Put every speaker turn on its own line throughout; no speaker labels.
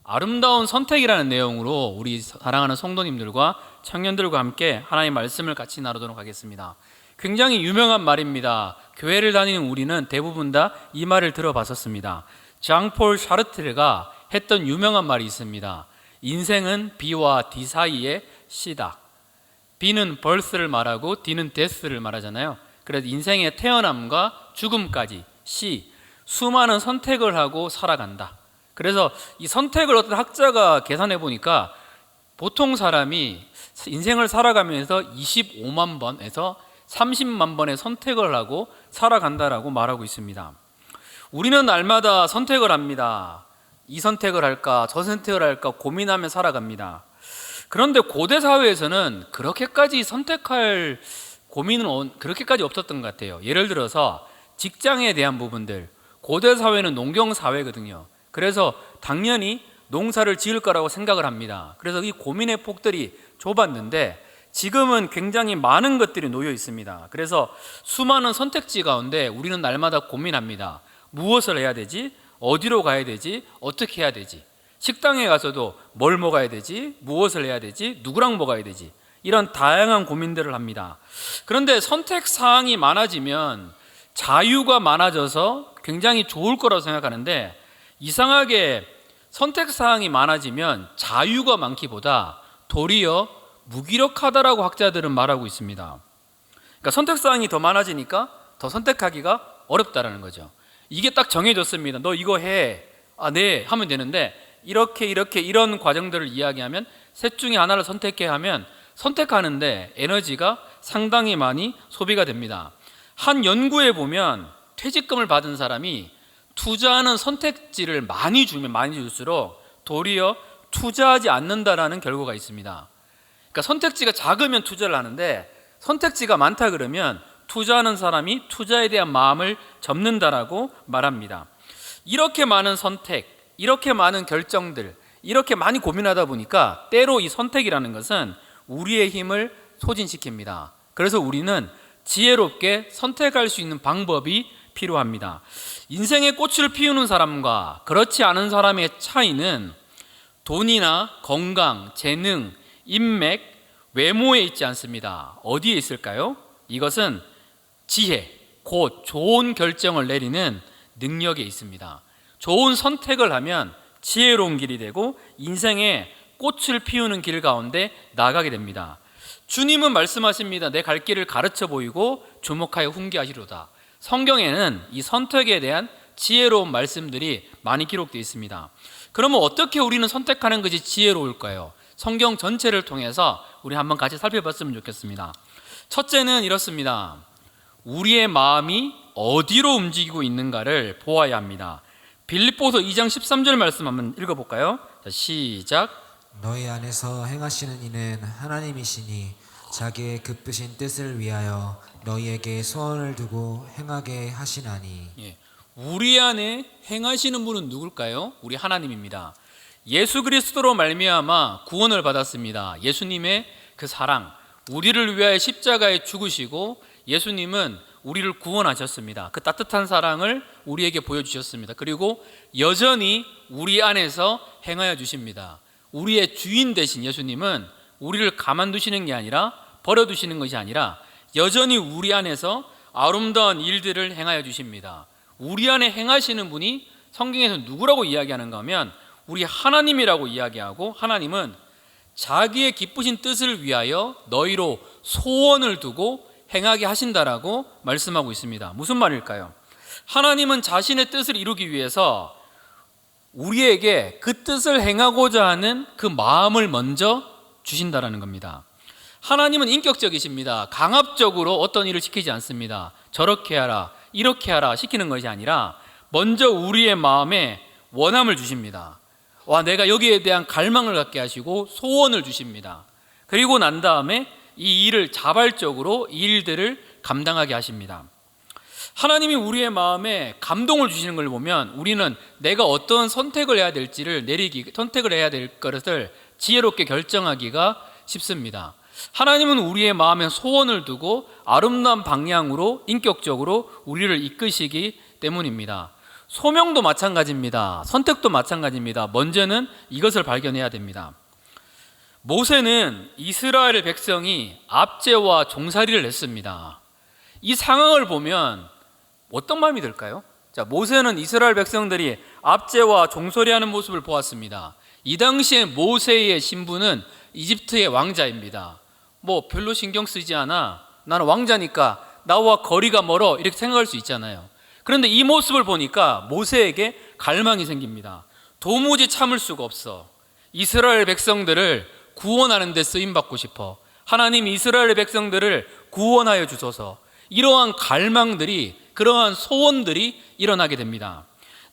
아름다운 선택이라는 내용으로 우리 사랑하는 성도님들과 청년들과 함께 하나님의 말씀을 같이 나누도록 하겠습니다. 굉장히 유명한 말입니다. 교회를 다니는 우리는 대부분 다 이 말을 들어봤었습니다. 장폴 샤르트르가 했던 유명한 말이 있습니다. 인생은 B와 D 사이의 C다. B는 birth를 말하고 D는 death를 말하잖아요. 그래서 인생의 태어남과 죽음까지 C, 수많은 선택을 하고 살아간다. 그래서 이 선택을 어떤 학자가 계산해 보니까 보통 사람이 인생을 살아가면서 25만 번에서 30만 번의 선택을 하고 살아간다라고 말하고 있습니다. 우리는 날마다 선택을 합니다. 이 선택을 할까 저 선택을 할까 고민하며 살아갑니다. 그런데 고대 사회에서는 그렇게까지 선택할 고민은 그렇게까지 없었던 것 같아요. 예를 들어서 직장에 대한 부분들, 고대 사회는 농경 사회거든요. 그래서 당연히 농사를 지을 거라고 생각을 합니다. 그래서 이 고민의 폭들이 좁았는데 지금은 굉장히 많은 것들이 놓여 있습니다. 그래서 수많은 선택지 가운데 우리는 날마다 고민합니다. 무엇을 해야 되지? 어디로 가야 되지? 어떻게 해야 되지? 식당에 가서도 뭘 먹어야 되지? 무엇을 해야 되지? 누구랑 먹어야 되지? 이런 다양한 고민들을 합니다. 그런데 선택 사항이 많아지면 자유가 많아져서 굉장히 좋을 거라고 생각하는데 이상하게 선택 사항이 많아지면 자유가 많기보다 도리어 무기력하다라고 학자들은 말하고 있습니다. 그러니까 선택 사항이 더 많아지니까 더 선택하기가 어렵다라는 거죠. 이게 딱 정해졌습니다. 너 이거 해. 아, 네. 하면 되는데 이렇게 이런 과정들을 이야기하면 셋 중에 하나를 선택해야 하면 선택하는데 에너지가 상당히 많이 소비가 됩니다. 한 연구에 보면 퇴직금을 받은 사람이 투자하는 선택지를 많이 줄수록 도리어 투자하지 않는다라는 결과가 있습니다. 그러니까 선택지가 작으면 투자를 하는데 선택지가 많다 그러면 투자하는 사람이 투자에 대한 마음을 접는다라고 말합니다. 이렇게 많은 선택, 이렇게 많은 결정들, 이렇게 많이 고민하다 보니까 때로 이 선택이라는 것은 우리의 힘을 소진시킵니다. 그래서 우리는 지혜롭게 선택할 수 있는 방법이 필요합니다. 인생의 꽃을 피우는 사람과 그렇지 않은 사람의 차이는 돈이나 건강, 재능, 인맥, 외모에 있지 않습니다. 어디에 있을까요? 이것은 지혜, 곧 좋은 결정을 내리는 능력에 있습니다. 좋은 선택을 하면 지혜로운 길이 되고 인생의 꽃을 피우는 길 가운데 나가게 됩니다. 주님은 말씀하십니다. 내 갈 길을 가르쳐 보이고 주목하여 훈계하시로다. 성경에는 이 선택에 대한 지혜로운 말씀들이 많이 기록되어 있습니다. 그러면 어떻게 우리는 선택하는 것이 지혜로울까요? 성경 전체를 통해서 우리 한번 같이 살펴봤으면 좋겠습니다. 첫째는 이렇습니다. 우리의 마음이 어디로 움직이고 있는가를 보아야 합니다. 빌립보서 2장 13절 말씀 한번 읽어볼까요? 자, 시작.
너희 안에서 행하시는 이는 하나님이시니 자기의 급으신 뜻을 위하여 너희에게 소원을 두고 행하게 하시나니.
예, 우리 안에 행하시는 분은 누굴까요? 우리 하나님입니다. 예수 그리스도로 말미암아 구원을 받았습니다. 예수님의 그 사랑, 우리를 위하여 십자가에 죽으시고 예수님은 우리를 구원하셨습니다. 그 따뜻한 사랑을 우리에게 보여주셨습니다. 그리고 여전히 우리 안에서 행하여 주십니다. 우리의 주인 되신 예수님은 우리를 가만두시는 게 아니라 버려두시는 것이 아니라 여전히 우리 안에서 아름다운 일들을 행하여 주십니다. 우리 안에 행하시는 분이 성경에서 누구라고 이야기하는가 하면 우리 하나님이라고 이야기하고 하나님은 자기의 기쁘신 뜻을 위하여 너희로 소원을 두고 행하게 하신다라고 말씀하고 있습니다. 무슨 말일까요? 하나님은 자신의 뜻을 이루기 위해서 우리에게 그 뜻을 행하고자 하는 그 마음을 먼저 주신다라는 겁니다. 하나님은 인격적이십니다. 강압적으로 어떤 일을 시키지 않습니다. 저렇게 하라, 이렇게 하라 시키는 것이 아니라 먼저 우리의 마음에 원함을 주십니다. 내가 여기에 대한 갈망을 갖게 하시고 소원을 주십니다. 그리고 난 다음에 이 일을 자발적으로 이 일들을 감당하게 하십니다. 하나님이 우리의 마음에 감동을 주시는 걸 보면 우리는 내가 어떤 선택을 해야 될지를 선택을 해야 될 것을 지혜롭게 결정하기가 쉽습니다. 하나님은 우리의 마음에 소원을 두고 아름다운 방향으로 인격적으로 우리를 이끄시기 때문입니다. 소명도 마찬가지입니다. 선택도 마찬가지입니다. 먼저는 이것을 발견해야 됩니다. 모세는 이스라엘 백성이 압제와 종살이를 했습니다. 이 상황을 보면 어떤 마음이 들까요? 자, 모세는 이스라엘 백성들이 압제와 종살이하는 모습을 보았습니다. 이 당시에 모세의 신분은 이집트의 왕자입니다. 뭐 별로 신경 쓰지 않아, 나는 왕자니까 나와 거리가 멀어, 이렇게 생각할 수 있잖아요. 그런데 이 모습을 보니까 모세에게 갈망이 생깁니다. 도무지 참을 수가 없어. 이스라엘 백성들을 구원하는 데 쓰임받고 싶어. 하나님이 이스라엘 백성들을 구원하여 주소서. 이러한 갈망들이, 그러한 소원들이 일어나게 됩니다.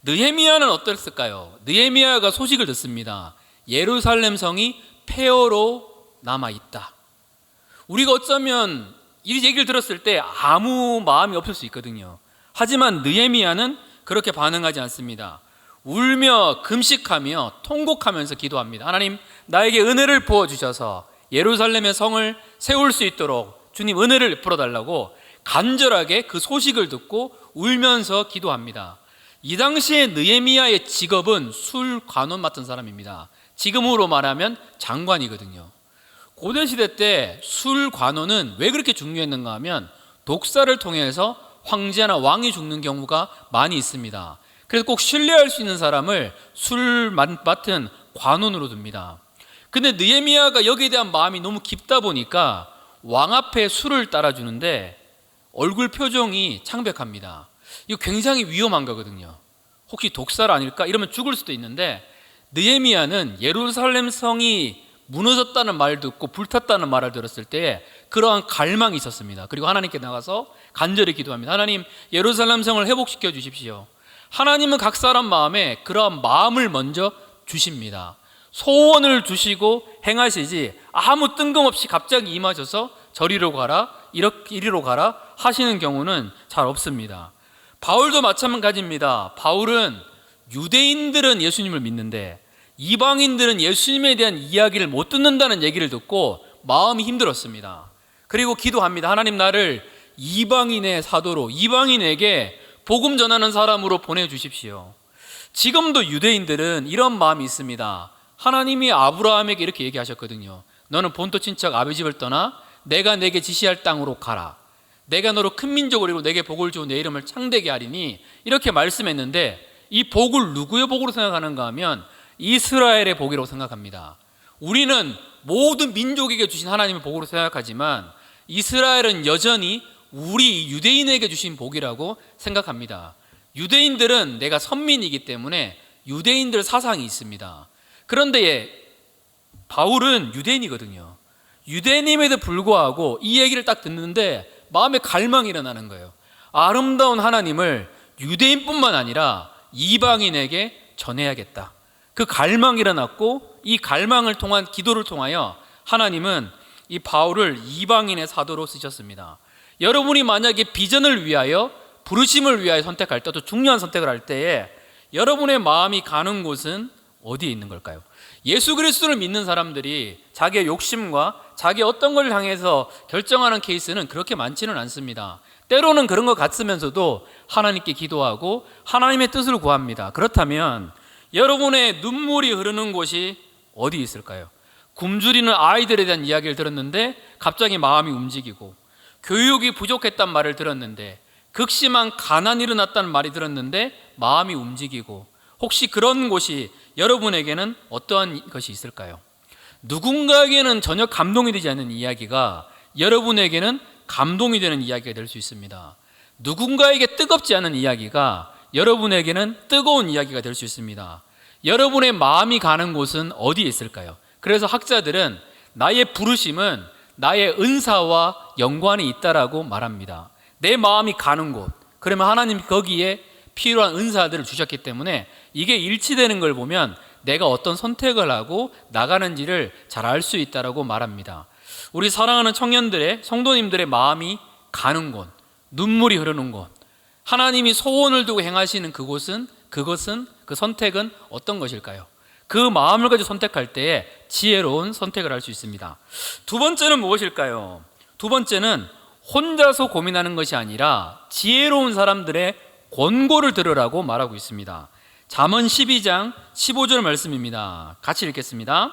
느헤미야는 어땠을까요? 느헤미야가 소식을 듣습니다. 예루살렘 성이 폐허로 남아있다. 우리가 어쩌면 이 얘기를 들었을 때 아무 마음이 없을 수 있거든요. 하지만 느헤미야는 그렇게 반응하지 않습니다. 울며 금식하며 통곡하면서 기도합니다. 하나님, 나에게 은혜를 부어주셔서 예루살렘의 성을 세울 수 있도록 주님 은혜를 풀어달라고 간절하게 그 소식을 듣고 울면서 기도합니다. 이 당시에 느헤미야의 직업은 술 관원 맡은 사람입니다. 지금으로 말하면 장관이거든요. 고대시대 때 술 관원은 왜 그렇게 중요했는가 하면 독사를 통해서 황제나 왕이 죽는 경우가 많이 있습니다. 그래서 꼭 신뢰할 수 있는 사람을 술 맡은 관원으로 둡니다. 근데 느헤미야가 여기에 대한 마음이 너무 깊다 보니까 왕 앞에 술을 따라주는데 얼굴 표정이 창백합니다. 이거 굉장히 위험한 거거든요. 혹시 독살 아닐까? 이러면 죽을 수도 있는데, 느헤미야는 예루살렘 성이 무너졌다는 말을 듣고 불탔다는 말을 들었을 때 그러한 갈망이 있었습니다. 그리고 하나님께 나가서 간절히 기도합니다. 하나님, 예루살렘 성을 회복시켜 주십시오. 하나님은 각 사람 마음에 그러한 마음을 먼저 주십니다. 소원을 주시고 행하시지 아무 뜬금없이 갑자기 임하셔서 저리로 가라, 이리로 가라 하시는 경우는 잘 없습니다. 바울도 마찬가지입니다. 바울은 유대인들은 예수님을 믿는데 이방인들은 예수님에 대한 이야기를 못 듣는다는 얘기를 듣고 마음이 힘들었습니다. 그리고 기도합니다. 하나님, 나를 이방인의 사도로, 이방인에게 복음 전하는 사람으로 보내주십시오. 지금도 유대인들은 이런 마음이 있습니다. 하나님이 아브라함에게 이렇게 얘기하셨거든요. 너는 본토 친척 아비 집을 떠나 내가 내게 지시할 땅으로 가라. 내가 너로 큰 민족을 이루고 내게 복을 주고 내 이름을 창대게 하리니, 이렇게 말씀했는데 이 복을 누구의 복으로 생각하는가 하면 이스라엘의 복이라고 생각합니다. 우리는 모든 민족에게 주신 하나님의 복으로 생각하지만 이스라엘은 여전히 우리 유대인에게 주신 복이라고 생각합니다. 유대인들은 내가 선민이기 때문에 유대인들 사상이 있습니다. 그런데 바울은 유대인이거든요. 유대인임에도 불구하고 이 얘기를 딱 듣는데 마음에 갈망이 일어나는 거예요. 아름다운 하나님을 유대인뿐만 아니라 이방인에게 전해야겠다. 그 갈망이 일어났고, 이 갈망을 통한 기도를 통하여 하나님은 이 바울을 이방인의 사도로 쓰셨습니다. 여러분이 만약에 비전을 위하여, 부르심을 위하여 선택할 때, 또 중요한 선택을 할 때에 여러분의 마음이 가는 곳은 어디에 있는 걸까요? 예수 그리스도를 믿는 사람들이 자기의 욕심과 자기 어떤 걸 향해서 결정하는 케이스는 그렇게 많지는 않습니다. 때로는 그런 것 같으면서도 하나님께 기도하고 하나님의 뜻을 구합니다. 그렇다면 여러분의 눈물이 흐르는 곳이 어디 있을까요? 굶주리는 아이들에 대한 이야기를 들었는데 갑자기 마음이 움직이고, 교육이 부족했단 말을 들었는데, 극심한 가난이 일어났다는 말이 들었는데 마음이 움직이고, 혹시 그런 곳이 여러분에게는 어떠한 것이 있을까요? 누군가에게는 전혀 감동이 되지 않는 이야기가 여러분에게는 감동이 되는 이야기가 될 수 있습니다. 누군가에게 뜨겁지 않은 이야기가 여러분에게는 뜨거운 이야기가 될 수 있습니다. 여러분의 마음이 가는 곳은 어디에 있을까요? 그래서 학자들은 나의 부르심은 나의 은사와 연관이 있다라고 말합니다. 내 마음이 가는 곳, 그러면 하나님이 거기에 필요한 은사들을 주셨기 때문에 이게 일치되는 걸 보면 내가 어떤 선택을 하고 나가는지를 잘 알 수 있다라고 말합니다. 우리 사랑하는 청년들의, 성도님들의 마음이 가는 곳, 눈물이 흐르는 곳, 하나님이 소원을 두고 행하시는 그곳은, 그 선택은 어떤 것일까요? 그 마음을 가지고 선택할 때에 지혜로운 선택을 할 수 있습니다. 두 번째는 무엇일까요? 두 번째는 혼자서 고민하는 것이 아니라 지혜로운 사람들의 권고를 들으라고 말하고 있습니다. 잠언 12장 15절 말씀입니다. 같이 읽겠습니다.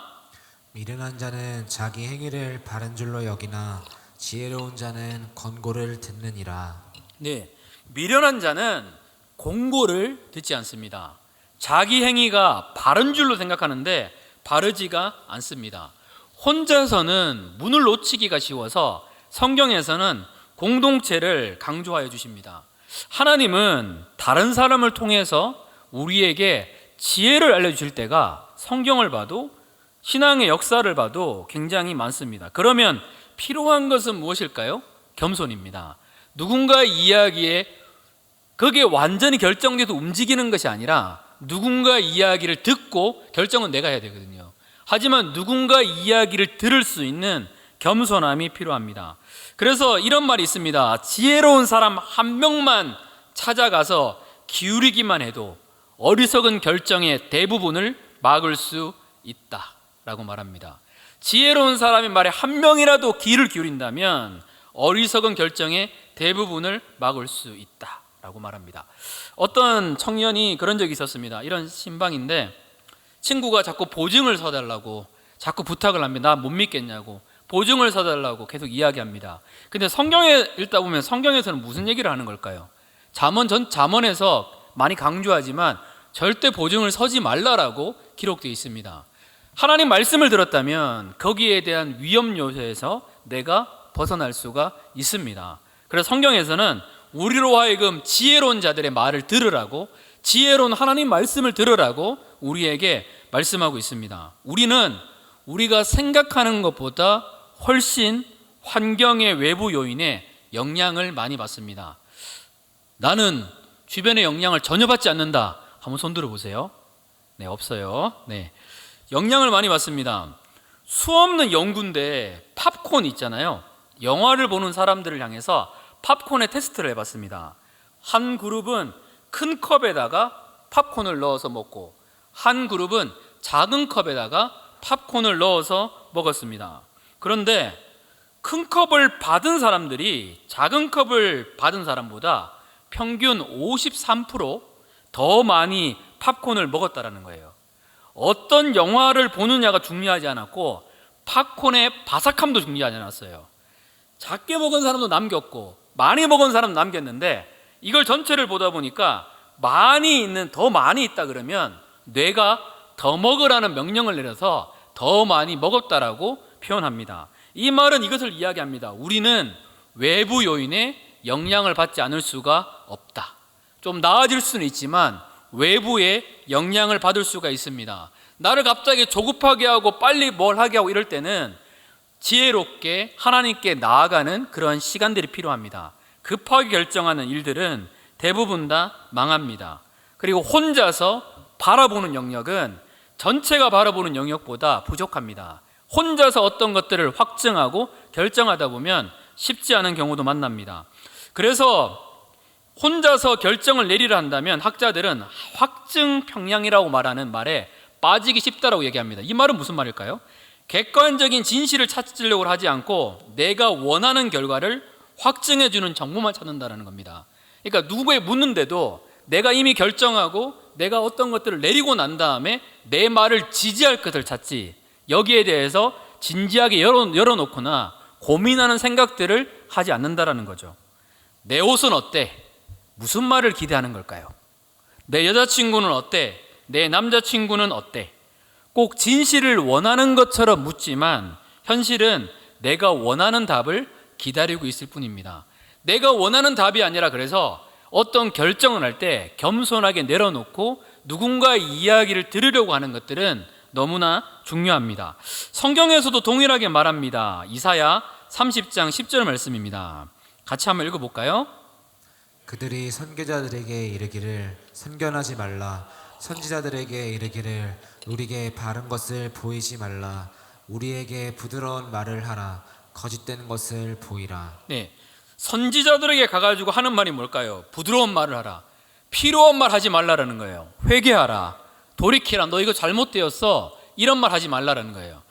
미련한 자는 자기 행위를 바른 줄로 여기나 지혜로운 자는 권고를 듣느니라.
네, 미련한 자는 권고를 듣지 않습니다. 자기 행위가 바른 줄로 생각하는데 바르지가 않습니다. 혼자서는 문을 놓치기가 쉬워서 성경에서는 공동체를 강조하여 주십니다. 하나님은 다른 사람을 통해서 우리에게 지혜를 알려주실 때가 성경을 봐도 신앙의 역사를 봐도 굉장히 많습니다. 그러면 필요한 것은 무엇일까요? 겸손입니다. 누군가의 이야기에 그게 완전히 결정돼서 움직이는 것이 아니라 누군가 이야기를 듣고 결정은 내가 해야 되거든요. 하지만 누군가 이야기를 들을 수 있는 겸손함이 필요합니다. 그래서 이런 말이 있습니다. 지혜로운 사람 한 명만 찾아가서 기울이기만 해도 어리석은 결정의 대부분을 막을 수 있다라고 말합니다. 지혜로운 사람의 말에 한 명이라도 귀를 기울인다면 어리석은 결정의 대부분을 막을 수 있다라고 말합니다. 어떤 청년이 그런 적이 있었습니다. 이런 신방인데 친구가 자꾸 보증을 서달라고 자꾸 부탁을 합니다. 나 못 믿겠냐고 보증을 서달라고 계속 이야기합니다. 근데 성경에 읽다 보면 성경에서는 무슨 얘기를 하는 걸까요? 잠언에서 많이 강조하지만 절대 보증을 서지 말라라고 기록되어 있습니다. 하나님 말씀을 들었다면 거기에 대한 위험 요소에서 내가 벗어날 수가 있습니다. 그래서 성경에서는 우리로 하여금 지혜로운 자들의 말을 들으라고, 지혜로운 하나님 말씀을 들으라고 우리에게 말씀하고 있습니다. 우리는 우리가 생각하는 것보다 훨씬 환경의 외부 요인에 영향을 많이 받습니다. 나는 주변의 영향을 전혀 받지 않는다. 한번 손 들어보세요. 네, 없어요. 네, 영향을 많이 받습니다. 수없는 연구인데 팝콘 있잖아요. 영화를 보는 사람들을 향해서 팝콘의 테스트를 해봤습니다. 한 그룹은 큰 컵에다가 팝콘을 넣어서 먹고 한 그룹은 작은 컵에다가 팝콘을 넣어서 먹었습니다. 그런데 큰 컵을 받은 사람들이 작은 컵을 받은 사람보다 평균 53%더 많이 팝콘을 먹었다라는 거예요. 어떤 영화를 보느냐가 중요하지 않았고 팝콘의 바삭함도 중요하지 않았어요. 작게 먹은 사람도 남겼고 많이 먹은 사람도 남겼는데 이걸 전체를 보다 보니까 더 많이 있다 그러면 뇌가 더 먹으라는 명령을 내려서 더 많이 먹었다라고 표현합니다. 이 말은 이것을 이야기합니다. 우리는 외부 요인에 영향을 받지 않을 수가 없다. 좀 나아질 수는 있지만 외부에 영향을 받을 수가 있습니다. 나를 갑자기 조급하게 하고 빨리 뭘 하게 하고 이럴 때는 지혜롭게 하나님께 나아가는 그런 시간들이 필요합니다. 급하게 결정하는 일들은 대부분 다 망합니다. 그리고 혼자서 바라보는 영역은 전체가 바라보는 영역보다 부족합니다. 혼자서 어떤 것들을 확증하고 결정하다 보면 쉽지 않은 경우도 만납니다. 그래서 혼자서 결정을 내리려 한다면 학자들은 확증 평양이라고 말하는 말에 빠지기 쉽다라고 얘기합니다. 이 말은 무슨 말일까요? 객관적인 진실을 찾으려고 하지 않고 내가 원하는 결과를 확증해주는 정보만 찾는다는 겁니다. 그러니까 누구에 묻는데도 내가 이미 결정하고 내가 어떤 것들을 내리고 난 다음에 내 말을 지지할 것을 찾지 여기에 대해서 진지하게 열어놓거나 고민하는 생각들을 하지 않는다라는 거죠. 내 옷은 어때? 무슨 말을 기대하는 걸까요? 내 여자친구는 어때? 내 남자친구는 어때? 꼭 진실을 원하는 것처럼 묻지만 현실은 내가 원하는 답을 기다리고 있을 뿐입니다. 내가 원하는 답이 아니라 그래서 어떤 결정을 할 때 겸손하게 내려놓고 누군가의 이야기를 들으려고 하는 것들은 너무나 중요합니다. 성경에서도 동일하게 말합니다. 이사야 30장 10절 말씀입니다. 같이 한번 읽어볼까요?
그들이 선교자들에게 이르기를 선견하지 말라. 선지자들에게 이르기를 우리에게 바른 것을 보이지 말라. 우리에게 부드러운 말을 하라. 거짓된 것을 보이라. 네,
선지자들에게 가가지고 하는 말이 뭘까요? 부드러운 말을 하라. 필요한 말 하지 말라라는 거예요. 회개하라. 돌이키라. 너 이거 잘못되었어. 이런 말 하지 말라라는 거예요.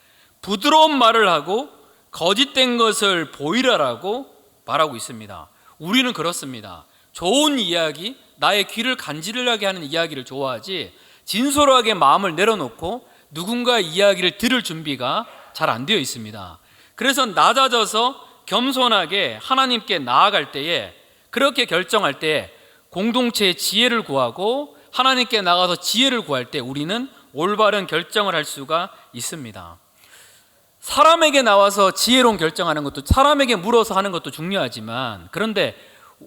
부드러운 말을 하고 거짓된 것을 보이라라고 말하고 있습니다. 우리는 그렇습니다. 좋은 이야기, 나의 귀를 간지르게 하는 이야기를 좋아하지 진솔하게 마음을 내려놓고 누군가의 이야기를 들을 준비가 잘 안 되어 있습니다. 그래서 낮아져서 겸손하게 하나님께 나아갈 때에, 그렇게 결정할 때 공동체의 지혜를 구하고 하나님께 나가서 지혜를 구할 때 우리는 올바른 결정을 할 수가 있습니다. 사람에게 나와서 지혜로운 결정하는 것도, 사람에게 물어서 하는 것도 중요하지만, 그런데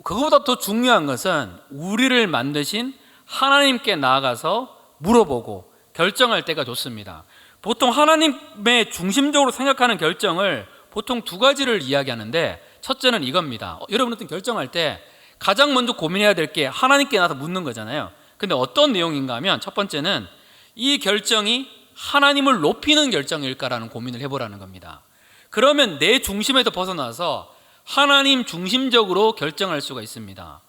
그거보다 더 중요한 것은 우리를 만드신 하나님께 나아가서 물어보고 결정할 때가 좋습니다. 보통 하나님의 중심적으로 생각하는 결정을 보통 두 가지를 이야기하는데, 첫째는 이겁니다. 여러분 어떤 결정할 때 가장 먼저 고민해야 될 게 하나님께 나서 묻는 거잖아요. 근데 어떤 내용인가 하면, 첫 번째는 이 결정이 하나님을 높이는 결정일까라는 고민을 해보라는 겁니다. 그러면 내 중심에서 벗어나서 하나님 중심적으로 결정할 수가 있습니다.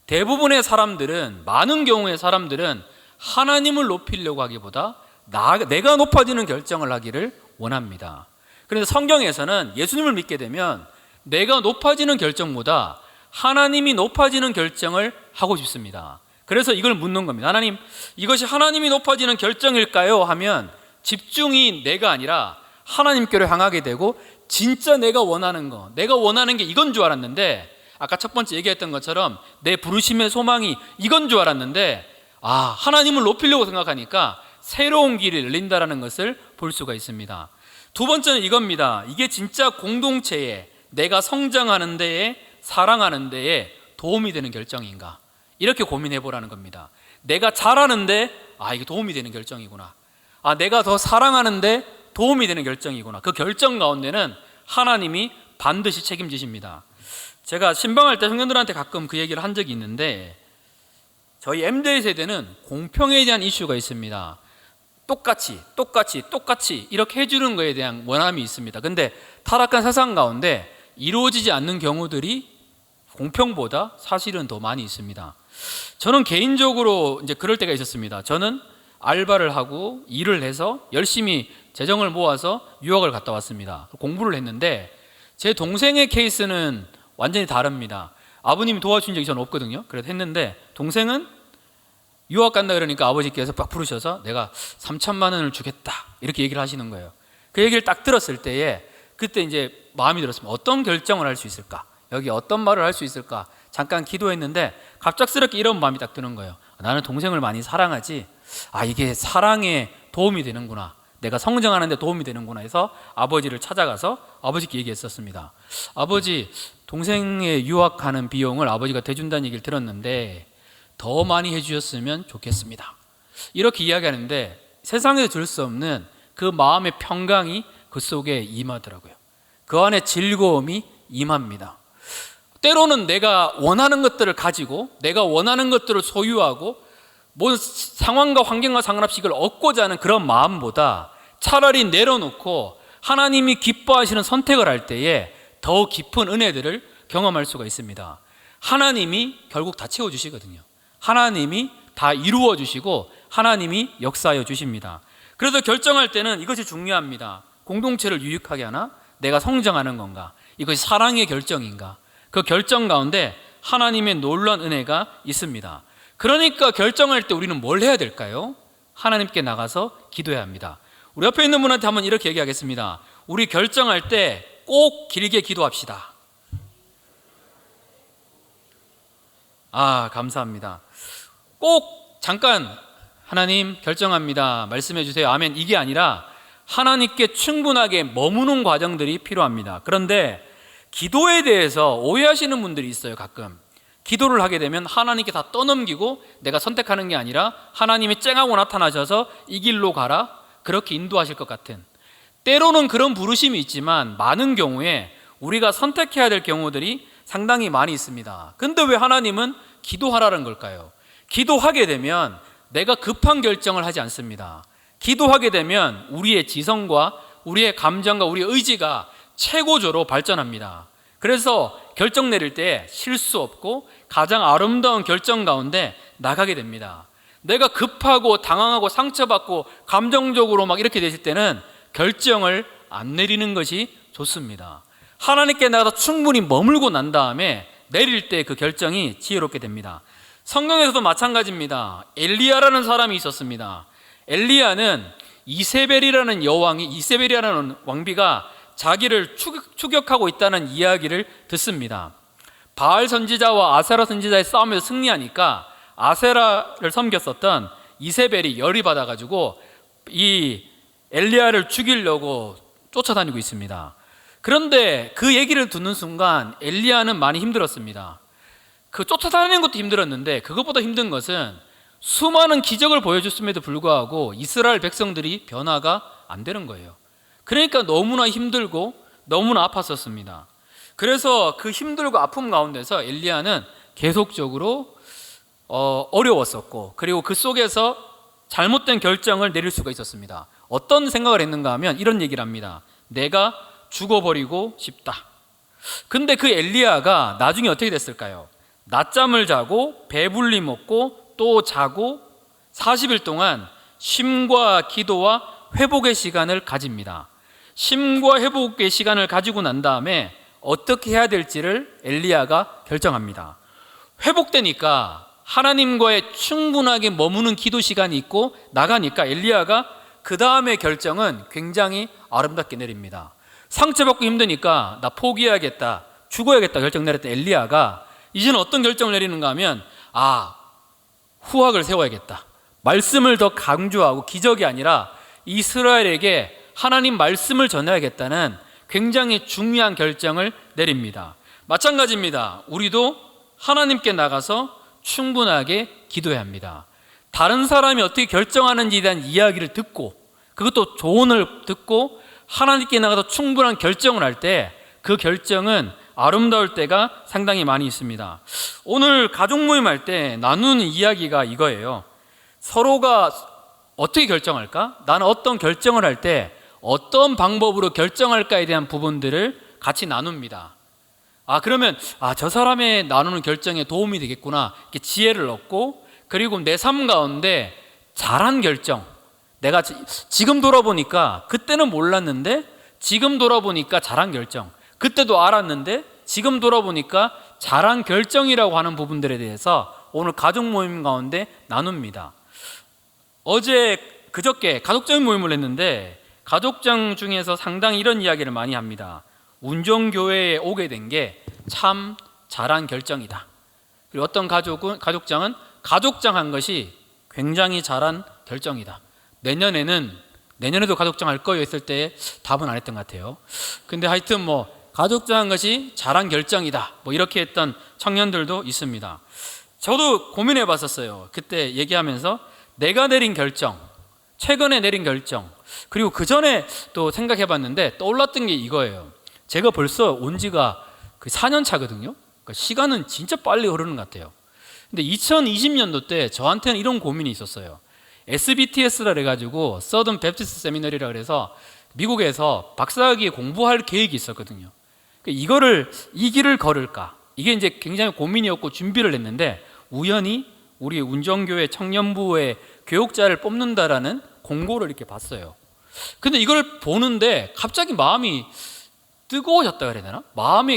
대부분의 사람들은, 많은 경우의 사람들은 하나님을 높이려고 하기보다 내가 높아지는 결정을 하기를 원합니다. 그래서 성경에서는 예수님을 믿게 되면 내가 높아지는 결정보다 하나님이 높아지는 결정을 하고 싶습니다. 그래서 이걸 묻는 겁니다. 하나님, 이것이 하나님이 높아지는 결정일까요? 하면 집중이 내가 아니라 하나님께로 향하게 되고, 진짜 내가 원하는 거, 내가 원하는 게 이건 줄 알았는데, 아까 첫 번째 얘기했던 것처럼 내 부르심의 소망이 이건 줄 알았는데, 하나님을 높이려고 생각하니까 새로운 길이 열린다라는 것을 볼 수가 있습니다. 두 번째는 이겁니다. 이게 진짜 공동체에, 내가 성장하는 데에, 사랑하는 데에 도움이 되는 결정인가, 이렇게 고민해 보라는 겁니다. 내가 잘하는데 이게 도움이 되는 결정이구나, 내가 더 사랑하는데 도움이 되는 결정이구나. 그 결정 가운데는 하나님이 반드시 책임지십니다. 제가 신방할 때 청년들한테 가끔 그 얘기를 한 적이 있는데, 저희 MZ 세대는 공평에 대한 이슈가 있습니다. 똑같이 이렇게 해주는 것에 대한 원함이 있습니다. 근데 타락한 세상 가운데 이루어지지 않는 경우들이 공평보다 사실은 더 많이 있습니다. 저는 개인적으로 이제 그럴 때가 있었습니다. 저는 알바를 하고 일을 해서 열심히 재정을 모아서 유학을 갔다 왔습니다. 공부를 했는데 제 동생의 케이스는 완전히 다릅니다. 아버님이 도와준 적이 저는 없거든요. 그래서 했는데, 동생은 유학 간다 그러니까 아버지께서 막 부르셔서 내가 3천만 원을 주겠다 이렇게 얘기를 하시는 거예요. 그 얘기를 딱 들었을 때에 그때 이제 마음이 들었습니다. 어떤 결정을 할 수 있을까? 여기 어떤 말을 할 수 있을까? 잠깐 기도했는데 갑작스럽게 이런 마음이 딱 드는 거예요. 나는 동생을 많이 사랑하지, 이게 사랑에 도움이 되는구나, 내가 성장하는 데 도움이 되는구나 해서 아버지를 찾아가서 아버지께 얘기했었습니다. 아버지, 동생의 유학하는 비용을 아버지가 대준다는 얘기를 들었는데 더 많이 해주셨으면 좋겠습니다. 이렇게 이야기하는데 세상에서 들을 수 없는 그 마음의 평강이 그 속에 임하더라고요. 그 안에 즐거움이 임합니다. 때로는 내가 원하는 것들을 가지고, 내가 원하는 것들을 소유하고, 뭔 상황과 환경과 상관없이 이걸 얻고자 하는 그런 마음보다 차라리 내려놓고 하나님이 기뻐하시는 선택을 할 때에 더 깊은 은혜들을 경험할 수가 있습니다. 하나님이 결국 다 채워주시거든요. 하나님이 다 이루어 주시고 하나님이 역사하여 주십니다. 그래서 결정할 때는 이것이 중요합니다. 공동체를 유익하게 하나? 내가 성장하는 건가? 이것이 사랑의 결정인가? 그 결정 가운데 하나님의 놀라운 은혜가 있습니다. 그러니까 결정할 때 우리는 뭘 해야 될까요? 하나님께 나가서 기도해야 합니다. 우리 옆에 있는 분한테 한번 이렇게 얘기하겠습니다. 우리 결정할 때 꼭 길게 기도합시다. 감사합니다. 꼭 잠깐 하나님 결정합니다, 말씀해 주세요, 아멘, 이게 아니라 하나님께 충분하게 머무는 과정들이 필요합니다. 그런데 기도에 대해서 오해하시는 분들이 있어요. 가끔 기도를 하게 되면 하나님께 다 떠넘기고 내가 선택하는 게 아니라 하나님이 쨍하고 나타나셔서 이 길로 가라, 그렇게 인도하실 것 같은, 때로는 그런 부르심이 있지만 많은 경우에 우리가 선택해야 될 경우들이 상당히 많이 있습니다. 근데 왜 하나님은 기도하라는 걸까요? 기도하게 되면 내가 급한 결정을 하지 않습니다. 기도하게 되면 우리의 지성과 우리의 감정과 우리의 의지가 최고조로 발전합니다. 그래서 결정 내릴 때 실수 없고 가장 아름다운 결정 가운데 나가게 됩니다. 내가 급하고 당황하고 상처받고 감정적으로 막 이렇게 되실 때는 결정을 안 내리는 것이 좋습니다. 하나님께 나가서 충분히 머물고 난 다음에 내릴 때 그 결정이 지혜롭게 됩니다. 성경에서도 마찬가지입니다. 엘리야라는 사람이 있었습니다. 엘리야는 이세벨이라는 왕비가 자기를 추격하고 있다는 이야기를 듣습니다. 바알 선지자와 아세라 선지자의 싸움에서 승리하니까 아세라를 섬겼었던 이세벨이 열이 받아가지고 이 엘리야를 죽이려고 쫓아다니고 있습니다. 그런데 그 얘기를 듣는 순간 엘리야는 많이 힘들었습니다. 그 쫓아다니는 것도 힘들었는데 그것보다 힘든 것은 수많은 기적을 보여줬음에도 불구하고 이스라엘 백성들이 변화가 안 되는 거예요. 그러니까 너무나 힘들고 너무나 아팠었습니다. 그래서 그 힘들고 아픔 가운데서 엘리야는 계속적으로 어려웠었고, 그리고 그 속에서 잘못된 결정을 내릴 수가 있었습니다. 어떤 생각을 했는가 하면 이런 얘기를 합니다. 내가 죽어버리고 싶다. 근데 그 엘리야가 나중에 어떻게 됐을까요? 낮잠을 자고 배불리 먹고 또 자고 40일 동안 쉼과 기도와 회복의 시간을 가집니다. 쉼과 회복의 시간을 가지고 난 다음에 어떻게 해야 될지를 엘리야가 결정합니다. 회복되니까 하나님과의 충분하게 머무는 기도 시간이 있고 나가니까 엘리야가 그 다음의 결정은 굉장히 아름답게 내립니다. 상처받고 힘드니까 나 포기해야겠다, 죽어야겠다 결정 내렸던 엘리야가 이제는 어떤 결정을 내리는가 하면 후학을 세워야겠다. 말씀을 더 강조하고 기적이 아니라 이스라엘에게 하나님 말씀을 전해야겠다는 굉장히 중요한 결정을 내립니다. 마찬가지입니다. 우리도 하나님께 나가서 충분하게 기도해야 합니다. 다른 사람이 어떻게 결정하는지에 대한 이야기를 듣고 그것도 조언을 듣고 하나님께 나가서 충분한 결정을 할 때 그 결정은 아름다울 때가 상당히 많이 있습니다. 오늘 가족 모임할 때 나누는 이야기가 이거예요. 서로가 어떻게 결정할까? 나는 어떤 결정을 할 때 어떤 방법으로 결정할까에 대한 부분들을 같이 나눕니다. 그러면 저 사람의 나누는 결정에 도움이 되겠구나, 이렇게 지혜를 얻고, 그리고 내 삶 가운데 잘한 결정, 내가 지금 돌아보니까 그때는 몰랐는데 지금 돌아보니까 잘한 결정, 그때도 알았는데 지금 돌아보니까 잘한 결정이라고 하는 부분들에 대해서 오늘 가족 모임 가운데 나눕니다. 그저께 가족적인 모임을 했는데 가족장 중에서 상당히 이런 이야기를 많이 합니다. 운정교회에 오게 된 게 참 잘한 결정이다. 그리고 어떤 가족장은 가족장 한 것이 굉장히 잘한 결정이다. 내년에도 가족장 할 거예요 했을 때 답은 안 했던 것 같아요. 근데 하여튼 가족장 한 것이 잘한 결정이다, 이렇게 했던 청년들도 있습니다. 저도 고민해 봤었어요. 그때 얘기하면서 내가 내린 결정, 최근에 내린 결정, 그리고 그 전에 또 생각해 봤는데 떠올랐던 게 이거예요. 제가 벌써 온 지가 4년 차거든요. 그러니까 시간은 진짜 빨리 흐르는 것 같아요. 근데 2020년도 때 저한테는 이런 고민이 있었어요. SBTS라 해가지고 서던 베프티스트 세미너리라 그래서 미국에서 박사학위에 공부할 계획이 있었거든요. 이 길을 걸을까? 이게 이제 굉장히 고민이었고 준비를 했는데 우연히 우리 운정교회 청년부의 교육자를 뽑는다라는 공고를 이렇게 봤어요. 근데 이걸 보는데 갑자기 마음이 뜨거워졌다 그래야 되나?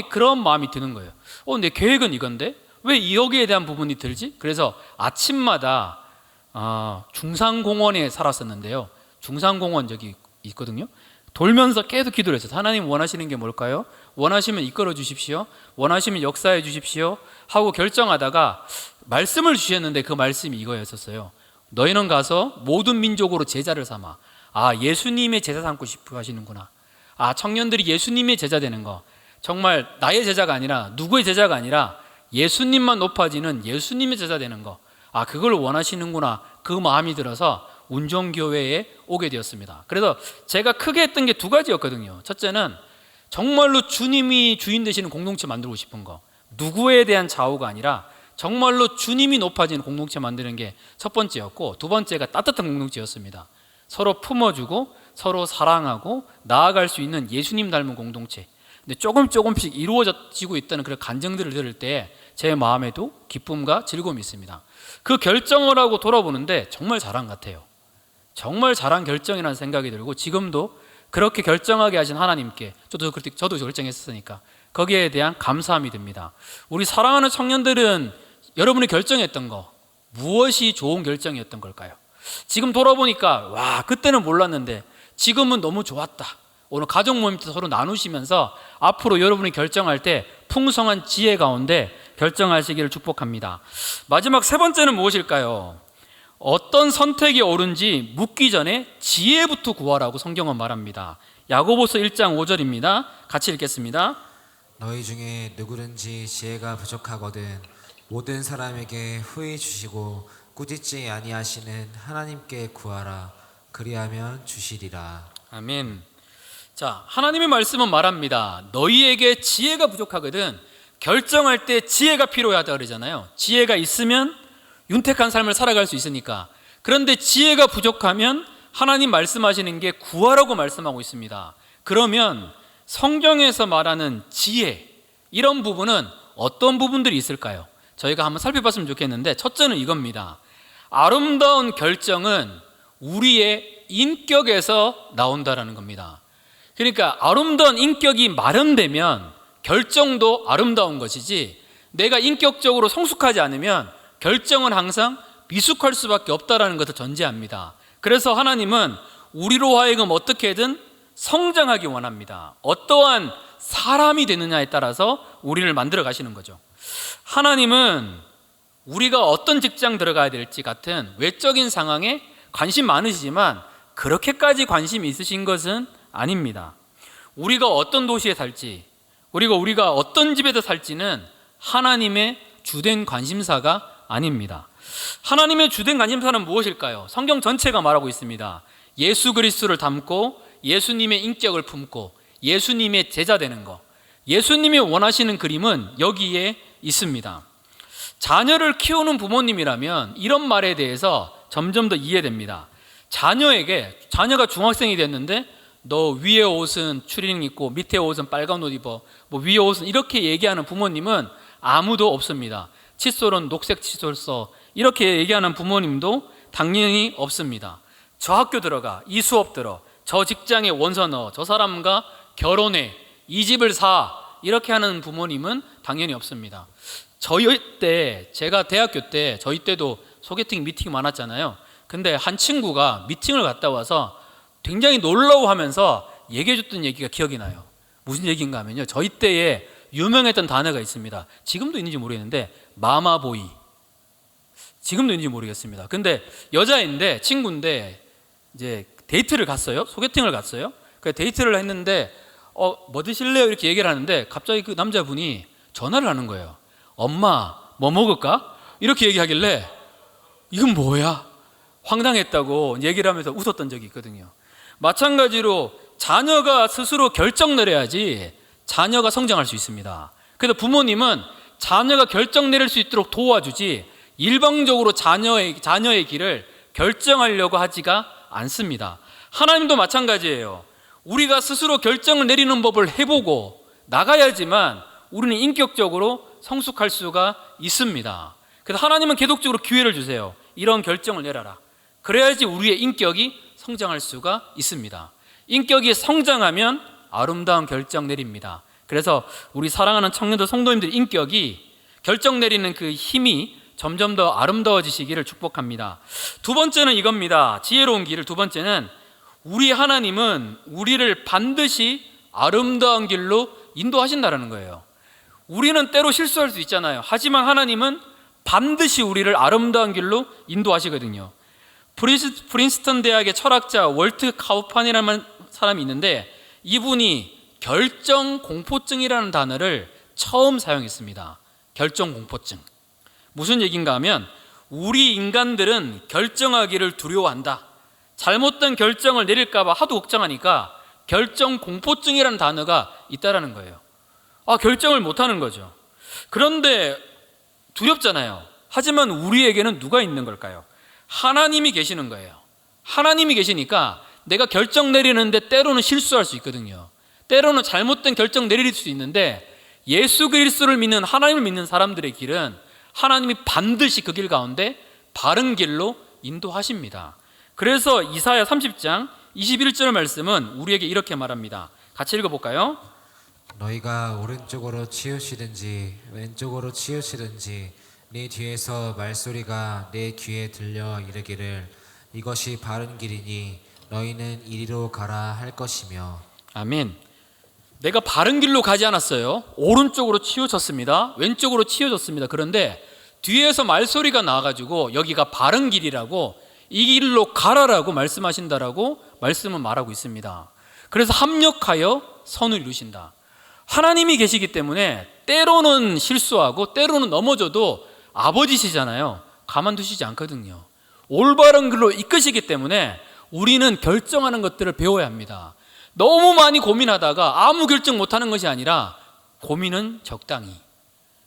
그런 마음이 드는 거예요. 내 계획은 이건데 왜 여기에 대한 부분이 들지? 그래서 아침마다 중상공원에 살았었는데요. 중상공원 저기 있거든요. 돌면서 계속 기도를 했어요. 하나님 원하시는 게 뭘까요? 원하시면 이끌어 주십시오. 원하시면 역사해 주십시오. 하고 결정하다가 말씀을 주셨는데 그 말씀이 이거였었어요. 너희는 가서 모든 민족으로 제자를 삼아. 예수님의 제자 삼고 싶어 하시는구나. 청년들이 예수님의 제자 되는 거, 정말 나의 제자가 아니라 누구의 제자가 아니라 예수님만 높아지는 예수님의 제자 되는 거, 그걸 원하시는구나. 그 마음이 들어서 운정교회에 오게 되었습니다. 그래서 제가 크게 했던 게 2가지였거든요. 첫째는 정말로 주님이 주인 되시는 공동체 만들고 싶은 거, 누구에 대한 좌우가 아니라 정말로 주님이 높아지는 공동체 만드는 게 첫 번째였고, 2번째가 따뜻한 공동체였습니다. 서로 품어주고 서로 사랑하고 나아갈 수 있는 예수님 닮은 공동체. 근데 조금씩 이루어지고 있다는 그런 간증들을 들을 때 제 마음에도 기쁨과 즐거움이 있습니다. 그 결정을 하고 돌아보는데 정말 잘한 것 같아요. 정말 잘한 결정이라는 생각이 들고, 지금도 그렇게 결정하게 하신 하나님께 저도 결정했으니까 거기에 대한 감사함이 듭니다. 우리 사랑하는 청년들은 여러분이 결정했던 거 무엇이 좋은 결정이었던 걸까요? 지금 돌아보니까 와, 그때는 몰랐는데 지금은 너무 좋았다. 오늘 가족 모임 때 서로 나누시면서 앞으로 여러분이 결정할 때 풍성한 지혜 가운데 결정하시기를 축복합니다. 마지막 세 번째는 무엇일까요? 어떤 선택이 옳은지 묻기 전에 지혜부터 구하라고 성경은 말합니다. 야고보서 1장 5절입니다. 같이 읽겠습니다.
너희 중에 누구든지 지혜가 부족하거든 모든 사람에게 후히 주시고 꾸짖지 아니하시는 하나님께 구하라. 그리하면 주시리라.
아멘. 자, 하나님의 말씀은 말합니다. 너희에게 지혜가 부족하거든 결정할 때 지혜가 필요하다 그러잖아요. 지혜가 있으면 윤택한 삶을 살아갈 수 있으니까. 그런데 지혜가 부족하면 하나님 말씀하시는 게 구하라고 말씀하고 있습니다. 그러면 성경에서 말하는 지혜, 이런 부분은 어떤 부분들이 있을까요? 저희가 한번 살펴봤으면 좋겠는데 첫째는 이겁니다. 아름다운 결정은 우리의 인격에서 나온다라는 겁니다. 그러니까 아름다운 인격이 마련되면 결정도 아름다운 것이지, 내가 인격적으로 성숙하지 않으면 결정은 항상 미숙할 수밖에 없다라는 것을 전제합니다. 그래서 하나님은 우리로 하여금 어떻게든 성장하기 원합니다. 어떠한 사람이 되느냐에 따라서 우리를 만들어 가시는 거죠. 하나님은 우리가 어떤 직장 들어가야 될지 같은 외적인 상황에 관심 많으시지만 그렇게까지 관심이 있으신 것은 아닙니다. 우리가 어떤 도시에 살지, 우리가 어떤 집에서 살지는 하나님의 주된 관심사가 아닙니다. 하나님의 주된 관심사는 무엇일까요? 성경 전체가 말하고 있습니다. 예수 그리스도를 닮고 예수님의 인격을 품고 예수님의 제자 되는 것. 예수님이 원하시는 그림은 여기에 있습니다. 자녀를 키우는 부모님이라면 이런 말에 대해서 점점 더 이해됩니다. 자녀가 중학생이 됐는데 너 위에 옷은 추리닝 입고 밑에 옷은 빨간 옷 입어, 뭐 위에 옷은 이렇게 얘기하는 부모님은 아무도 없습니다. 칫솔은 녹색 칫솔 써, 이렇게 얘기하는 부모님도 당연히 없습니다. 저 학교 들어가, 이 수업 들어, 저 직장에 원서 넣어, 저 사람과 결혼해, 이 집을 사, 이렇게 하는 부모님은 당연히 없습니다. 제가 대학교 때 저희 때도 소개팅 미팅이 많았잖아요. 근데 한 친구가 미팅을 갔다 와서 굉장히 놀라워하면서 얘기해줬던 얘기가 기억이 나요. 무슨 얘기인가 하면요, 저희 때에 유명했던 단어가 있습니다. 지금도 있는지 모르겠는데 마마보이, 지금도 있는지 모르겠습니다. 근데 여자인데, 친구인데 이제 데이트를 갔어요. 소개팅을 갔어요. 그 데이트를 했는데 뭐 드실래요? 이렇게 얘기를 하는데 갑자기 그 남자분이 전화를 하는 거예요. 엄마 뭐 먹을까? 이렇게 얘기하길래 이건 뭐야? 황당했다고 얘기를 하면서 웃었던 적이 있거든요. 마찬가지로 자녀가 스스로 결정 내려야지 자녀가 성장할 수 있습니다. 그래서 부모님은 자녀가 결정 내릴 수 있도록 도와주지 일방적으로 자녀의 길을 결정하려고 하지가 않습니다. 하나님도 마찬가지예요. 우리가 스스로 결정을 내리는 법을 해보고 나가야지만 우리는 인격적으로 성숙할 수가 있습니다. 그래서 하나님은 계속적으로 기회를 주세요. 이런 결정을 내려라. 그래야지 우리의 인격이 성장할 수가 있습니다. 인격이 성장하면 아름다운 결정 내립니다. 그래서 우리 사랑하는 청년들 성도님들 인격이 결정 내리는 그 힘이 점점 더 아름다워지시기를 축복합니다. 두 번째는 이겁니다. 지혜로운 길을 두 번째는 우리 하나님은 우리를 반드시 아름다운 길로 인도하신다는 거예요. 우리는 때로 실수할 수 있잖아요. 하지만 하나님은 반드시 우리를 아름다운 길로 인도하시거든요. 프린스턴 대학의 철학자 월트 카우판이라는 사람이 있는데 이분이 결정공포증이라는 단어를 처음 사용했습니다. 결정공포증. 무슨 얘기인가 하면 우리 인간들은 결정하기를 두려워한다. 잘못된 결정을 내릴까 봐 하도 걱정하니까 결정공포증이라는 단어가 있다라는 거예요. 결정을 못하는 거죠. 그런데 두렵잖아요. 하지만 우리에게는 누가 있는 걸까요? 하나님이 계시는 거예요. 하나님이 계시니까 내가 결정 내리는데 때로는 실수할 수 있거든요. 때로는 잘못된 결정 내릴 수 있는데 예수 그리스도를 믿는, 하나님을 믿는 사람들의 길은 하나님이 반드시 그 길 가운데 바른 길로 인도하십니다. 그래서 이사야 30장 21절 말씀은 우리에게 이렇게 말합니다. 같이 읽어볼까요?
너희가 오른쪽으로 치우치든지 왼쪽으로 치우치든지 네 뒤에서 말소리가 내 귀에 들려 이르기를 이것이 바른 길이니 너희는 이리로 가라 할 것이며.
아멘. 내가 바른 길로 가지 않았어요. 오른쪽으로 치우쳤습니다. 왼쪽으로 치우쳤습니다. 그런데 뒤에서 말소리가 나와가지고 여기가 바른 길이라고, 이 길로 가라라고 말씀하신다라고 말씀은 말하고 있습니다. 그래서 합력하여 선을 이루신다. 하나님이 계시기 때문에 때로는 실수하고 때로는 넘어져도 아버지시잖아요. 가만두시지 않거든요. 올바른 길로 이끄시기 때문에 우리는 결정하는 것들을 배워야 합니다. 너무 많이 고민하다가 아무 결정 못하는 것이 아니라 고민은 적당히,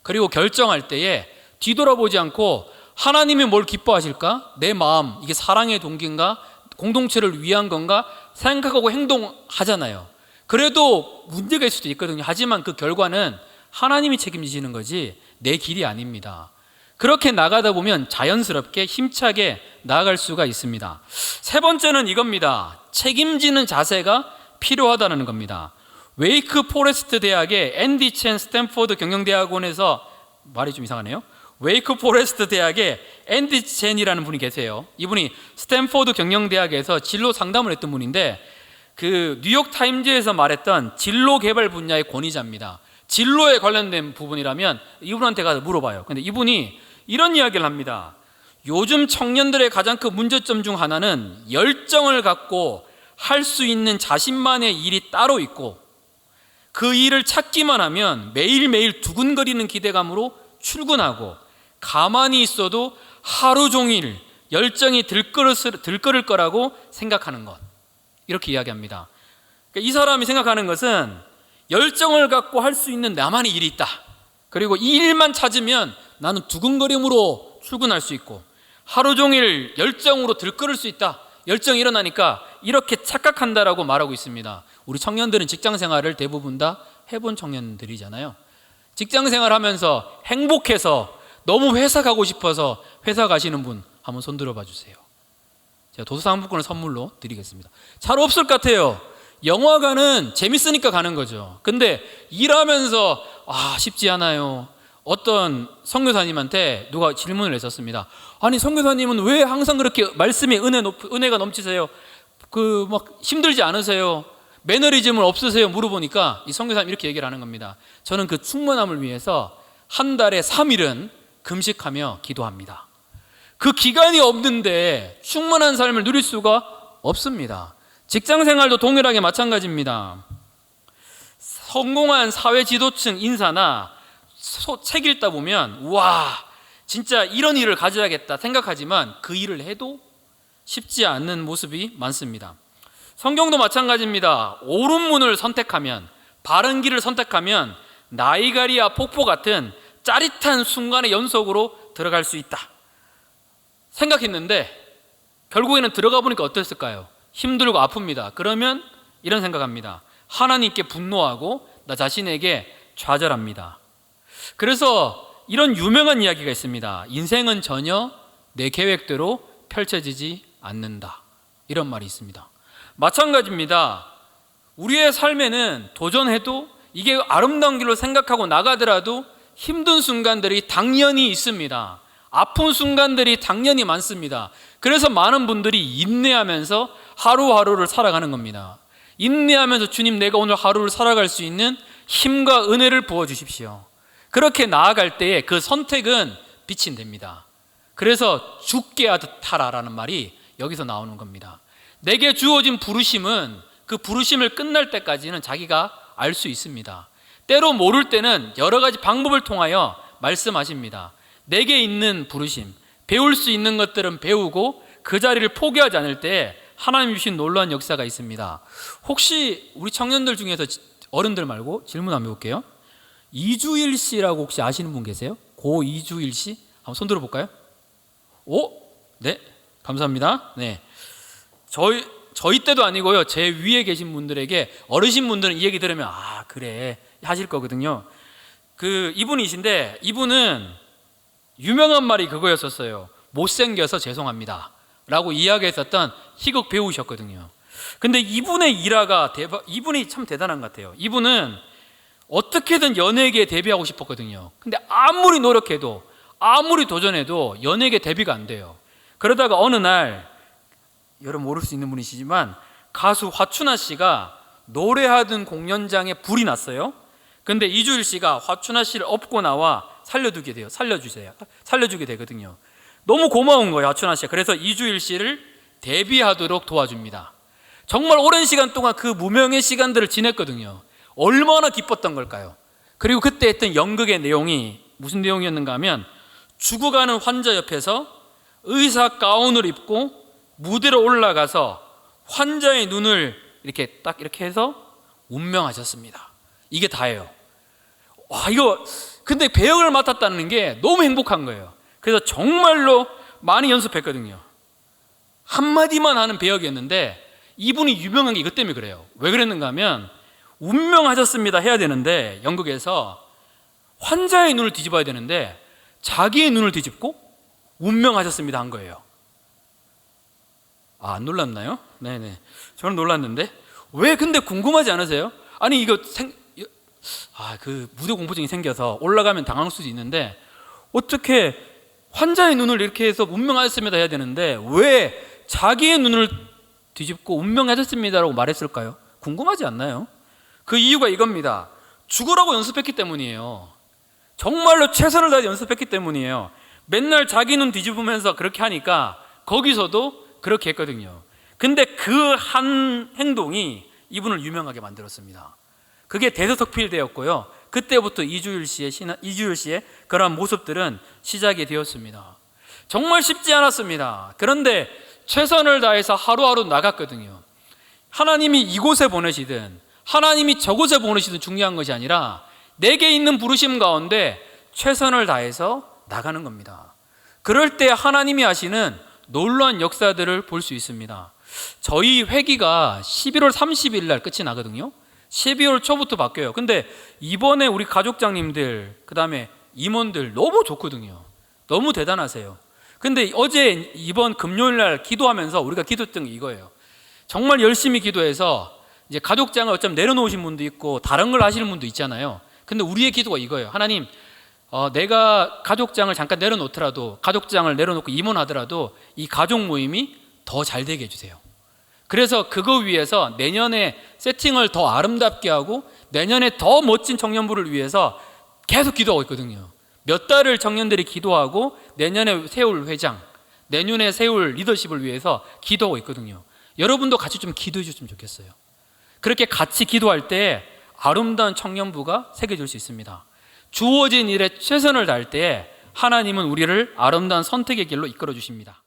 그리고 결정할 때에 뒤돌아보지 않고 하나님이 뭘 기뻐하실까? 내 마음, 이게 사랑의 동기인가? 공동체를 위한 건가? 생각하고 행동하잖아요. 그래도 문제가 있을 수도 있거든요. 하지만 그 결과는 하나님이 책임지시는 거지 내 길이 아닙니다. 그렇게 나가다 보면 자연스럽게 힘차게 나아갈 수가 있습니다. 세 번째는 이겁니다. 책임지는 자세가 필요하다는 겁니다. 웨이크 포레스트 대학의 앤디 첸 스탠포드 경영대학원에서, 말이 좀 이상하네요. 웨이크 포레스트 대학의 앤디 첸이라는 분이 계세요. 이분이 스탠포드 경영대학에서 진로 상담을 했던 분인데 그 뉴욕 타임즈에서 말했던 진로 개발 분야의 권위자입니다. 진로에 관련된 부분이라면 이분한테 가서 물어봐요. 근데 이분이 이런 이야기를 합니다. 요즘 청년들의 가장 큰 문제점 중 하나는 열정을 갖고 할 수 있는 자신만의 일이 따로 있고 그 일을 찾기만 하면 매일매일 두근거리는 기대감으로 출근하고 가만히 있어도 하루 종일 열정이 들끓을 거라고 생각하는 것, 이렇게 이야기합니다. 그러니까 이 사람이 생각하는 것은 열정을 갖고 할 수 있는 나만의 일이 있다. 그리고 이 일만 찾으면 나는 두근거림으로 출근할 수 있고 하루 종일 열정으로 들끓을 수 있다. 열정이 일어나니까 이렇게 착각한다라고 말하고 있습니다. 우리 청년들은 직장 생활을 대부분 다 해본 청년들이잖아요. 직장 생활하면서 행복해서 너무 회사 가고 싶어서 회사 가시는 분 한번 손 들어봐 주세요. 제가 도서상품권을 선물로 드리겠습니다. 잘 없을 것 같아요. 영화관은 재밌으니까 가는 거죠. 근데 일하면서 쉽지 않아요. 어떤 선교사님한테 누가 질문을 했었습니다. 아니, 선교사님은 왜 항상 그렇게 말씀에 은혜가 넘치세요? 막 힘들지 않으세요? 매너리즘은 없으세요? 물어보니까 이 선교사님 이렇게 얘기를 하는 겁니다. 저는 그 충만함을 위해서 한 달에 3일은 금식하며 기도합니다. 그 기간이 없는데 충만한 삶을 누릴 수가 없습니다. 직장 생활도 동일하게 마찬가지입니다. 성공한 사회 지도층 인사나 책 읽다 보면 와, 진짜 이런 일을 가져야겠다 생각하지만 그 일을 해도 쉽지 않는 모습이 많습니다. 성경도 마찬가지입니다. 옳은 문을 선택하면, 바른 길을 선택하면 나이가리아 폭포 같은 짜릿한 순간의 연속으로 들어갈 수 있다 생각했는데 결국에는 들어가 보니까 어땠을까요? 힘들고 아픕니다. 그러면 이런 생각합니다. 하나님께 분노하고 나 자신에게 좌절합니다. 그래서 이런 유명한 이야기가 있습니다. 인생은 전혀 내 계획대로 펼쳐지지 않는다, 이런 말이 있습니다. 마찬가지입니다. 우리의 삶에는 도전해도 이게 아름다운 길로 생각하고 나가더라도 힘든 순간들이 당연히 있습니다. 아픈 순간들이 당연히 많습니다. 그래서 많은 분들이 인내하면서 하루하루를 살아가는 겁니다. 인내하면서 주님, 내가 오늘 하루를 살아갈 수 있는 힘과 은혜를 부어주십시오. 그렇게 나아갈 때에 그 선택은 빛이 됩니다. 그래서 죽게 하듯 하라라는 말이 여기서 나오는 겁니다. 내게 주어진 부르심은 그 부르심을 끝날 때까지는 자기가 알 수 있습니다. 때로 모를 때는 여러 가지 방법을 통하여 말씀하십니다. 내게 있는 부르심, 배울 수 있는 것들은 배우고 그 자리를 포기하지 않을 때 하나님 주신 놀라운 역사가 있습니다. 혹시 우리 청년들 중에서 어른들 말고 질문 한번 해볼게요. 이주일 씨라고 혹시 아시는 분 계세요? 고 이주일 씨? 한번 손 들어볼까요? 오? 네, 감사합니다. 네, 저희 때도 아니고요, 제 위에 계신 분들에게, 어르신 분들은 이 얘기 들으면 그래 하실 거거든요. 이분이신데 이분은 유명한 말이 그거였었어요. 못생겨서 죄송합니다 라고 이야기했었던 희극 배우셨거든요. 근데 이분의 일화가 이분이 참 대단한 것 같아요. 이분은 어떻게든 연예계에 데뷔하고 싶었거든요. 근데 아무리 노력해도 아무리 도전해도 연예계 데뷔가 안 돼요. 그러다가 어느 날, 여러분 모를 수 있는 분이시지만 가수 화춘아 씨가 노래하던 공연장에 불이 났어요. 근데 이주일 씨가 화춘아 씨를 업고 나와 살려두게 돼요. 살려주게 되거든요. 너무 고마운 거예요, 화춘아 씨가. 그래서 이주일 씨를 데뷔하도록 도와줍니다. 정말 오랜 시간 동안 그 무명의 시간들을 지냈거든요. 얼마나 기뻤던 걸까요? 그리고 그때 했던 연극의 내용이 무슨 내용이었는가 하면, 죽어가는 환자 옆에서 의사 가운을 입고 무대로 올라가서 환자의 눈을 이렇게 딱 이렇게 해서 운명하셨습니다. 이게 다예요. 와, 이거 근데 배역을 맡았다는 게 너무 행복한 거예요. 그래서 정말로 많이 연습했거든요. 한마디만 하는 배역이었는데 이분이 유명한 게 이것 때문에 그래요. 왜 그랬는가 하면, 운명하셨습니다 해야 되는데 연극에서 환자의 눈을 뒤집어야 되는데 자기의 눈을 뒤집고 운명하셨습니다 한 거예요. 안 놀랐나요? 네네, 저는 놀랐는데 왜 근데 궁금하지 않으세요? 아니 이거 그 무대 공포증이 생겨서 올라가면 당할 수도 있는데 어떻게 환자의 눈을 이렇게 해서 운명하셨습니다 해야 되는데 왜 자기의 눈을 뒤집고 운명하셨습니다라고 말했을까요? 궁금하지 않나요? 그 이유가 이겁니다. 죽으라고 연습했기 때문이에요. 정말로 최선을 다해 연습했기 때문이에요. 맨날 자기 눈 뒤집으면서 그렇게 하니까 거기서도 그렇게 했거든요. 근데 그 한 행동이 이분을 유명하게 만들었습니다. 그게 대서특필되었고요. 그때부터 이주일 씨의 그러한 모습들은 시작이 되었습니다. 정말 쉽지 않았습니다. 그런데 최선을 다해서 하루하루 나갔거든요. 하나님이 이곳에 보내시든 하나님이 저곳에 보내시든 중요한 것이 아니라 내게 있는 부르심 가운데 최선을 다해서 나가는 겁니다. 그럴 때 하나님이 하시는 놀라운 역사들을 볼 수 있습니다. 저희 회기가 11월 30일 날 끝이 나거든요. 12월 초부터 바뀌어요. 근데 이번에 우리 가족장님들, 그 다음에 임원들 너무 좋거든요. 너무 대단하세요. 근데 어제 이번 금요일 날 기도하면서 우리가 기도했던 게 이거예요. 정말 열심히 기도해서 이제 가족장을 어쩌면 내려놓으신 분도 있고 다른 걸 하시는 분도 있잖아요. 근데 우리의 기도가 이거예요. 하나님, 내가 가족장을 잠깐 내려놓더라도, 가족장을 내려놓고 임원하더라도 이 가족 모임이 더 잘 되게 해주세요. 그래서 그거 위해서 내년에 세팅을 더 아름답게 하고 내년에 더 멋진 청년부를 위해서 계속 기도하고 있거든요. 몇 달을 청년들이 기도하고 내년에 세울 회장, 내년에 세울 리더십을 위해서 기도하고 있거든요. 여러분도 같이 좀 기도해 주셨으면 좋겠어요. 그렇게 같이 기도할 때 아름다운 청년부가 새겨질 수 있습니다. 주어진 일에 최선을 다할 때 하나님은 우리를 아름다운 선택의 길로 이끌어 주십니다.